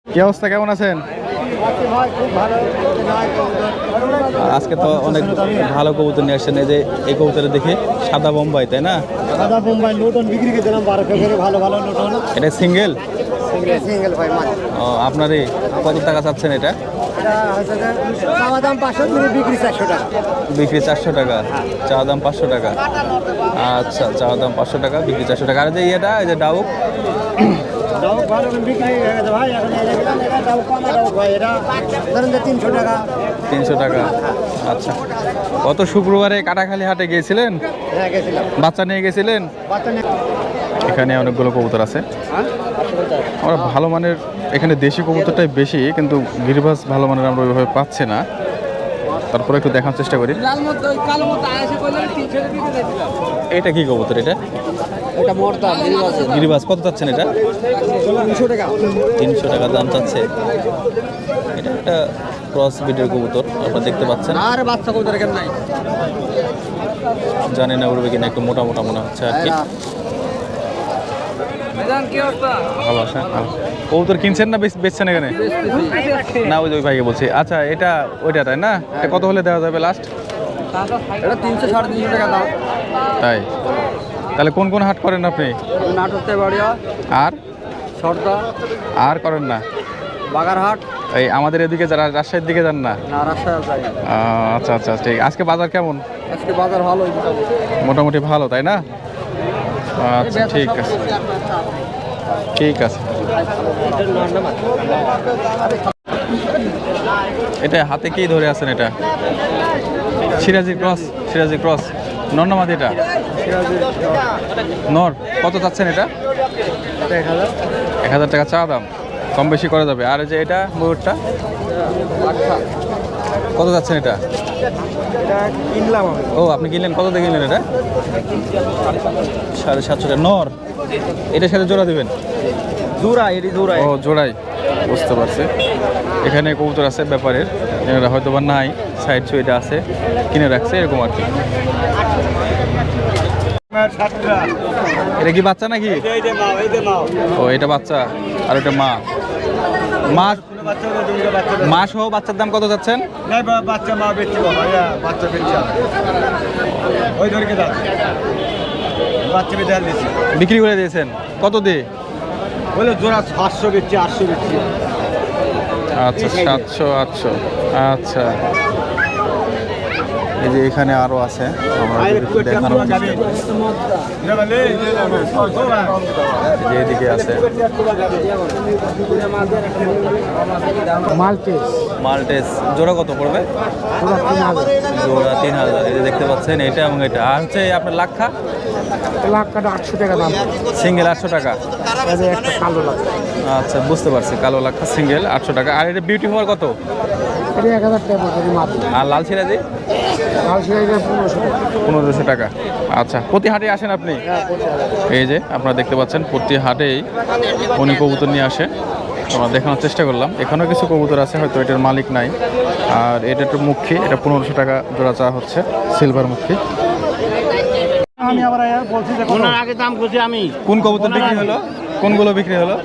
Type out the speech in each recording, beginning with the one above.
কি অবস্থা, কেমন আছেন? আজকে তো অনেক ভালো কবুতর নিয়ে আসছেন। এই যে এই কবুতরে দেখি সাদা বোম্বাই, তাই না? সাদা বোম্বাই নতুন বিক্রি করে দিলাম 1200 করে, ভালো ভালো নতুন। এটা সিঙ্গেল? সিঙ্গেল ভাই মাছ। ও, আপনারই কত টাকা চাচ্ছেন এটা? এটা হচ্ছে যে চাওয়া দাম 500, তুমি বিক্রি 400 টাকা। বিক্রি 400 টাকা, চাওয়া দাম 500 টাকা। আচ্ছা, চাওয়া দাম 500 টাকা, বিক্রি 400 টাকা। আর যে ইয়েটা, এই যে ডাউক? ডাউক ভালো বিক্রি হয়ে গেছে ভাই, এখন এটা ডাউক কম ডাউক ভাই, এটা ধরেন যে 300 টাকা। 300 টাকা। আচ্ছা, গত শুক্রবারে কাটাখালী হাটে গিয়েছিলেন? হ্যাঁ গেছিলাম, বাচ্চা নিয়ে গেছিলেন? বাচ্চা নিয়ে। এখানে অনেকগুলো কবুতর আছে। আমরা ভালো মানের, এখানে দেশি কবুতরটাই বেশি, কিন্তু গিরিবাজ ভালো মানের আমরা ওইভাবে পাচ্ছি না। তারপরে একটু দেখার চেষ্টা করি। এটা কি কবুতর? এটা এটা মর্দা গিরিবাজের। গিরিবাজ কত চাচ্ছেন এটা? 300 টাকা। 300 টাকা দাম চাচ্ছে। এটা একটা ক্রস ব্রিডের কবুতর, আপনারা দেখতে পাচ্ছেন। আর বাচ্চা কবুতর কেন নাই জানি না উড়বে কিনা, একটু মোটা মোটা মনে হচ্ছে আর কি। ভালো আছে, ভালো। কবুতর কিনছেন না বেচছেন এখানে? না, ওই ভাইকে বলছি। আচ্ছা, এটা ওইটা, তাই না? এটা কত হলে দেওয়া যাবে লাস্ট? এটা 300 350 টাকা দাম। তাই? তাহলে কোন কোন হাট করেন আপনি? নাটোরতে বাড়িয়া, আর সর্দা, আর করেন না? বাগারহাট। এই আমাদের এদিকে যারা রাজশাহীর দিকে যান না? না, রাস্তায় যাই। আচ্ছা আচ্ছা, ঠিক। আজকে বাজার কেমন? আজকে বাজার ভালো। মোটামুটি ভালো, তাই না? আচ্ছা, ঠিক আছে, ঠিক আছে। এটা হাতে কি ধরে আছেন? এটা সিরাজি ক্রস, সিরাজি ক্রস। নর না মাদি? এটা নর। কত চাচ্ছেন এটা? 1000 টাকা চা দাম, কম বেশি করা যাবে। আর এই যে এটা ময়ূরটা কত যাচ্ছেন এটা? কিনলাম আমি। ও, আপনি কিনলেন? কত দিয়ে কিনলেন এটা? 750 টাকা। নর? এটার সাথে জোড়া দিবেন? জোড়া, এটি জোড়া। ও, জোড়াই, বুঝতে পারছি। এখানে কবুতর আছে ব্যাপারের, এরা হয়তো বা নাই, সাইড সুইডে আছে, কিনে রাখছে এরকম আর কি। এটা কি বাচ্চা নাকি? ও, এটা বাচ্চা আর এটা মা। মা সহ বাচ্চার দাম কত যাচ্ছেন? বাচ্চা মা বেচছি বাবা, বাচ্চা বেচছি ওই ধরকে দাম, বাচ্চা বেচে দিচ্ছি। বিক্রি করে দিয়েছেন? কত দিয়ে? বলে জোড়া 700 বেচছি, 800 বেচছি। আচ্ছা, 700 800। আচ্ছা, এই যে এখানে আরো আছে, আমরা একটু দেখানোর চেষ্টা করি। এই যে এদিকে আছে মাল্টিস মাল্টেস। জোড়া কত পড়বে? জোড়া 3000। এই যে দেখতে পাচ্ছেন এটা এবং এটা। আর হচ্ছে আপনার লাক্ষা? লাখটা 800 টাকা দাম। সিঙ্গেল 800 টাকা। একটা কালো লাখ, আচ্ছা, বুঝতে পারছি, কালো লাক্ষা সিঙ্গেল 800 টাকা। আর এটা বিউটি হওয়ার কত? এটা 1000 টাকা পড়বে মাত্র। আর লাল সিরাজি? লাল সিরাজি 1500 টাকা। 1500 টাকা। আচ্ছা, প্রতি হাটে আসেন আপনি? এই যে আপনারা দেখতে পাচ্ছেন, প্রতি হাটেই উনি কবুতর নিয়ে আসে। আমরা দেখানোর চেষ্টা করলাম। এখানেও কিছু কবুতর আছে, হয়তো এটার মালিক নাই। আর এটা একটু মুখী, এটা 1500 টাকা জোড়া চাওয়া হচ্ছে, সিলভার মুখী। আমি আবার বলছি যে ওনার আগে দাম করছি আমি। কোন কবুতর বিক্রি হলো? কোনগুলো বিক্রি হলো?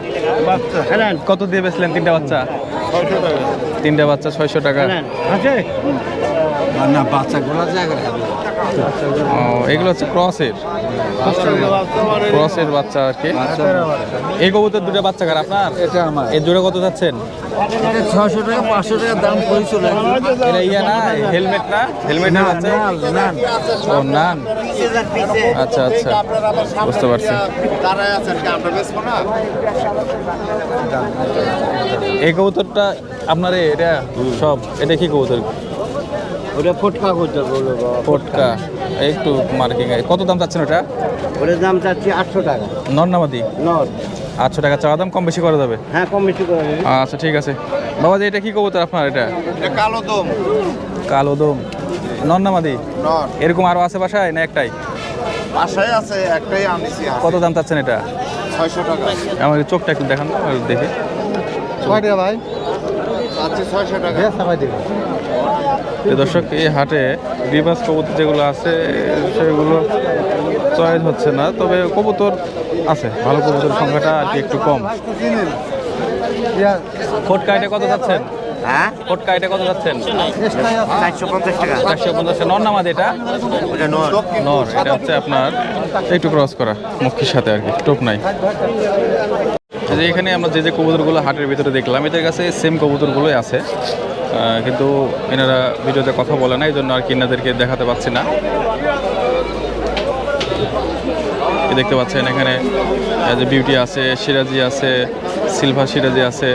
বাচ্চা হ্যাঁ, কত দিয়ে বেচলেন? 3টা বাচ্চা? 600 টাকা। 3টা বাচ্চা 600 টাকা। আছে না বাচ্চাগুলো জায়গা। ও, এগুলো হচ্ছে ক্রসের, ক্রসের বাচ্চা আর কি। এই কবুতর দুটো বাচ্চা কার আপনার? এটা আমার। এই জোড়া কত যাচ্ছেন? এটা 600 টাকা 500 টাকা দাম করে চলে। এটা ইয়া না, হেলমেট না? হেলমেটের বাচ্চা? ও, নান। আচ্ছা আচ্ছা, বুঝতে পারছি। এই কবুতরটা আপনার এটা সব, এটা কি কবুতর? ওটা ফটকা করতে বলবো। ফটকা, একটু মার্কিং। কত দাম চাচ্ছেন ওটা? ওটার দাম চাচ্ছি 800 টাকা। নর নামাদি? নর। 800 টাকা চাওয়া দাম, কম বেশি করা যাবে? হ্যাঁ, কম বেশি করে। আচ্ছা, ঠিক আছে। বাবাজি, এটা কি কবুতর আপনার? এটা কালো দম। কালো দম। নর নামাদি? নর। এরকম আরো আছে বাসায় না একটাই? বাসায় আছে, একটাই আনিছি। কত দাম চাচ্ছেন এটা? 600 টাকা। আমার চোখটা একটু দেখান তো, দেখি। কয় টাকা ভাই? আচ্ছা, 600 টাকা। সবাই দেবে। দর্শক, এই হাটে গিরিবাজ কবুতর যেগুলো আছে সেগুলো চয়েস হচ্ছে না, তবে কবুতর আছে, ভালো কবুতরের সংখ্যাটা আর কি একটু কম। ফোটকা এটা কত যাচ্ছেন? হ্যাঁ ফোটকা এটা কত যাচ্ছেন? 450 টাকা 450। নর নামাজ এটা? ওটা নর নর। এটা হচ্ছে আপনার একটু ক্রস করা মুখির সাথে আর কি, টোপ নাই। এই যে এখানে আমরা যে যে কবুতরগুলো হাটের ভিতরে দেখলাম, এদের কাছে সেম কবুতরগুলোই আছে, কিন্তু এনারা ভিডিওতে কথা বলে না, এই জন্য আর কি এনাদেরকে দেখাতে পাচ্ছি না। দেখতে পাচ্ছেন এখানে যে বিউটি আছে, সিরাজি আছে, সিলভার সিরাজি আছে,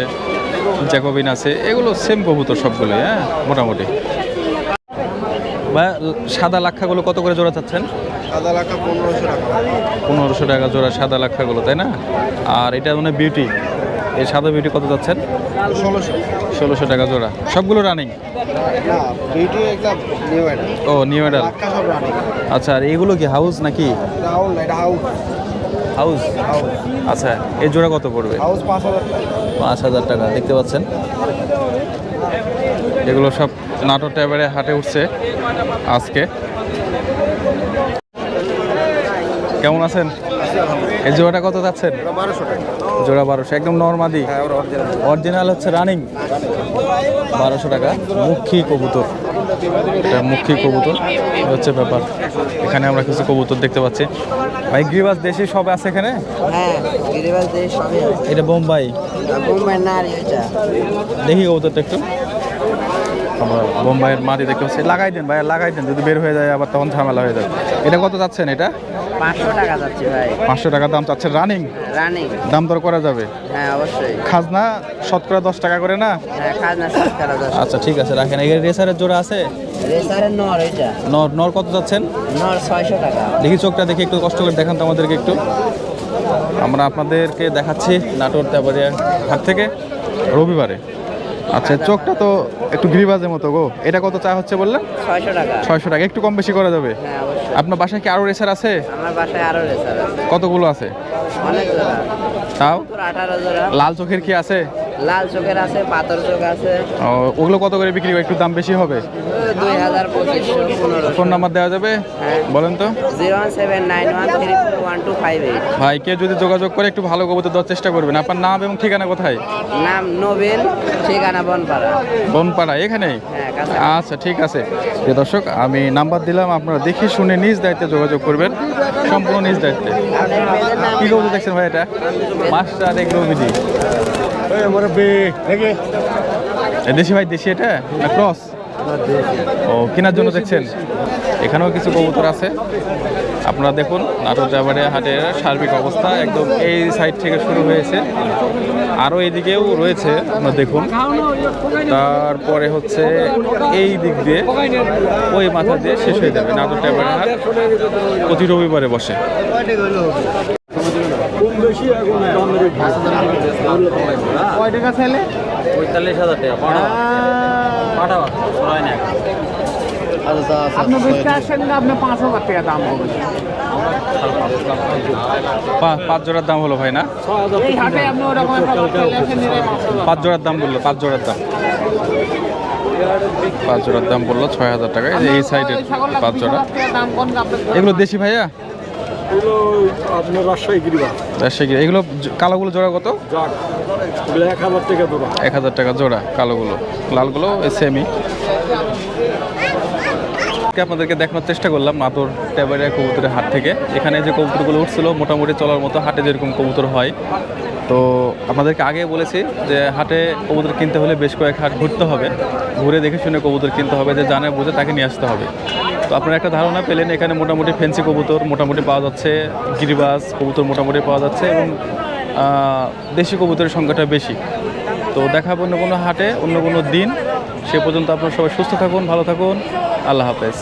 জ্যাকোবিন আছে, এগুলো সেম কবুতর সবগুলোই, হ্যাঁ মোটামুটি। বা সাদা লাক্ষাগুলো কত করে জোড়া চাচ্ছেন? সাদা লাখা 1500 টাকা। 1500 টাকা জোড়া সাদা লাক্ষাগুলো, তাই না? আর এটা মানে বিউটি, এই সাদা বিউটি কত যাচ্ছেন? 1600 টাকা জোড়া। সবগুলো রানিং? না বিউটি একটা নিউ এটা। ও নিউ এডাল। লাখা সব রানিং। আচ্ছা, আর এইগুলো কি হাউস নাকি? রাউন্ড এটা হাউস। হাউস। আচ্ছা, এই জোড়া কত পড়বে? হাউস 5000 টাকা। 5000 টাকা। দেখতে পাচ্ছেন এগুলো সব নাটোর ট্যাবারে হাটে উঠছে আজকে। কেমন আছেন? এই জোড়াটা কত যাচ্ছেন? 1200 টাকা। জোড়া 1200, একদম নরমাদি। হ্যাঁ ওর অরিজিনাল। অরিজিনাল হচ্ছে রানিং। 1200 টাকা। মুখী কবুতর, এটা মুখী কবুতর, এই হচ্ছে ব্যাপার। এখানে আমরা কিছু কবুতর দেখতে পাচ্ছি। ভাই গ্রিবাস দেশি সব আছে এখানে? হ্যাঁ গিরিবাজ দেশ সবই আছে এটা বোম্বাই। বোম্বাই নারী এটা দেখি কবুতরটা একটু। আমরা বোম্বাইয়ের মাটি দেখতে পাচ্ছি। লাগাই দেন ভাই, লাগাই দেন, যদি বের হয়ে যায় আবার তখন ঝামেলা হয়ে যাবে। এটা কত যাচ্ছেন? এটা 500 টাকা যাচ্ছে ভাই 500 টাকা দাম চাচ্ছেন। রানিং? রানিং দাম দর করা যাবে? হ্যাঁ অবশ্যই খাজনা শতকরা 10 টাকা করে না? হ্যাঁ খাজনা সরকার দাও আচ্ছা ঠিক আছে, রাখেন। এই রেসারের জোড়া আছে? রেসারের নর এটা নর। নর কত যাচ্ছেন? নর 600 টাকা দেখি চোখটা দেখি, একটু কষ্ট করে দেখান তো আমাদেরকে একটু। আমরা আপনাদেরকে দেখাচ্ছি নাটোর তেবাড়িয়া হাট থেকে রবিবারে। আচ্ছা, চোখটা তো একটু গ্রিবাজের মতো গো। এটা কত চা হচ্ছে বললেন? 600 টাকা 600 টাকা। একটু কম বেশি করা যাবে? হ্যাঁ অবশ্যই আপনার বাসায় কি আরো রেসার আছে? আমার বাসায় আরো রেসার আছে কতগুলো আছে? অনেক জোড়া তাও? 18 জোড়া লাল চোখের কি আছে? লাল চোখের আছে পাথর চোখ আছে ও, ওগুলো কত করে বিক্রি করে? একটু দাম বেশি হবে? 2000 2500 1500 ফোন নাম্বার দেওয়া যাবে? হ্যাঁ। বলেন তো। 01791341258 ভাই কেউ যদি যোগাযোগ করে একটু ভালো কবুতর দেওয়ার চেষ্টা করবেন। আপনার নাম এবং ঠিকানা কোথায়? নাম নবীন ঠিকানা বনপাড়া বনপাড়া এখানেই? হ্যাঁ কাছে আচ্ছা ঠিক আছে। প্রিয় দর্শক, আমি নাম্বার দিলাম, আপনারা দেখে শুনে নিজ দায়িত্বে যোগাযোগ করবেন, সম্পূর্ণ নিজ দায়িত্বে। আপনার মেয়েদের নাম কি কবুতর দেখছেন ভাই এটা? Master agro BD. এই আমার বে দেখি। দেশি ভাই? দেশি এটা না ক্রস? ও, কেনার জন্য দেখছেন? এখানেও কিছু কবুতর আছে, আপনারা দেখুন। নাটোর তেবাড়িয়া হাটের সার্বিক অবস্থা একদম এই সাইড থেকে শুরু হয়েছে, আরও এইদিকেও রয়েছে, আপনারা দেখুন। তারপরে হচ্ছে এই দিক দিয়ে ওই মাথা দিয়ে শেষ হয়ে যাবে। নাটোর তেবাড়িয়া হাট প্রতি রবিবারে বসে। কয় টাকা ছেলে? 45,000 টাকা। আপনি বুঝতে আসছেন না, আপনি 5000 টাকা দাম হবে। 5 জোড়ার দাম হলো ভাই না? এই হাটে আপনি ওরকম একটা ছেলে এসে নিলে 5 জোড়ার দাম বললো, 5 জোড়ার দাম। 5 জোড়ার দাম বললো 6000 টাকা। এই যে এই সাইডের 5 জোড়া। দাম কোন আপনি? এগুলো দেশি ভাইয়া? এগুলো আপনার রাজশাহী গিরিবা। রাজশাহী। এগুলো কালোগুলো জোড়া কত? যাক এগুলো 1000 টাকা জোড়া। 1000 টাকা জোড়া কালোগুলো। লালগুলো সেমি। আপনাদেরকে দেখানোর চেষ্টা করলাম নাটোর তেবাড়িয়া কবুতরের হাট থেকে। এখানে যে কবুতরগুলো উঠছিল মোটামুটি চলার মতো, হাটে যেরকম কবুতর হয়। তো আপনাদেরকে আগে বলেছি যে হাটে কবুতর কিনতে হলে বেশ কয়েক হাট ঘুরতে হবে, ঘুরে দেখে শুনে কবুতর কিনতে হবে, যে জানে বুঝে তাকে নিয়ে আসতে হবে। তো আপনারা একটা ধারণা পেলেন, এখানে মোটামুটি ফেন্সি কবুতর মোটামুটি পাওয়া যাচ্ছে, গিরিবাজ কবুতর মোটামুটি পাওয়া যাচ্ছে, এবং দেশি কবুতরের সংখ্যাটা বেশি। তো দেখাবো অন্য কোনো হাটে অন্য কোনো দিন। সে পর্যন্ত আপনারা সবাই সুস্থ থাকুন, ভালো থাকুন। আল্লাহ হাফেজ।